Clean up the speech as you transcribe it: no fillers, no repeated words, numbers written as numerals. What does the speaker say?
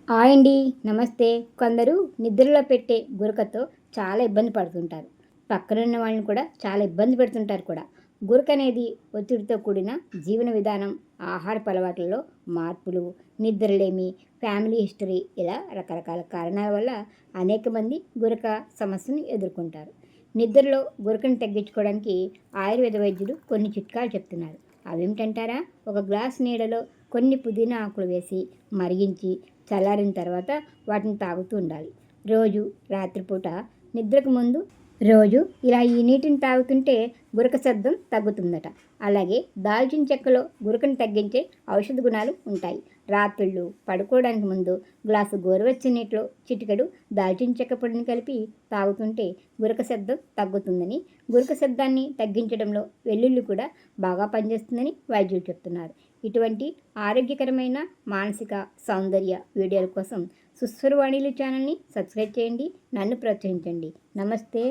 Hi అండి. నమస్తే. కొందరు నిద్రలో పెట్టే గురకతో చాలా ఇబ్బంది పడుతుంటారు. పక్కనున్న వాళ్ళని కూడా చాలా ఇబ్బంది పెడుతుంటారు కూడా. గురక అనేది ఒత్తిడితో కూడిన జీవన విధానం, ఆహారపు అలవాట్లలో మార్పులు, నిద్రలేమి, ఫ్యామిలీ హిస్టరీ ఇలా రకరకాల కారణాల వల్ల అనేక మంది గురక సమస్యను ఎదుర్కొంటారు. నిద్రలో గురకను తగ్గించుకోవడానికి ఆయుర్వేద వైద్యులు కొన్ని చిట్కాలు చెప్తున్నారు. అవేమిటంటారా? ఒక గ్లాస్ నీడలో కొన్ని పుదీనా ఆకులు వేసి మరిగించి చల్లారిన తర్వాత వాటిని తాగుతూ ఉండాలి. రోజు రాత్రిపూట నిద్రకు ముందు ఇలా ఈ నీటిని తాగుతుంటే గురక శబ్దం తగ్గుతుందట. అలాగే దాల్చిన చెక్కలో గురకను తగ్గించే ఔషధ గుణాలు ఉంటాయి. రాత్రిళ్ళు పడుకోవడానికి ముందు గ్లాసు గోరువెచ్చని నీటిలో చిటికెడు దాల్చిన చెక్క పొడిని కలిపి తాగుతుంటే గురక శబ్దం తగ్గుతుందని, గురక శబ్దాన్ని తగ్గించడంలో వెల్లుల్లి కూడా బాగా పనిచేస్తుందని వైద్యులు చెప్తున్నారు. ఇటువంటి ఆరోగ్యకరమైన మానసిక సౌందర్య వీడియోల కోసం సుస్వరవాణిలు ఛానల్ని సబ్స్క్రైబ్ చేయండి. నన్ను ప్రోత్సహించండి. నమస్తే.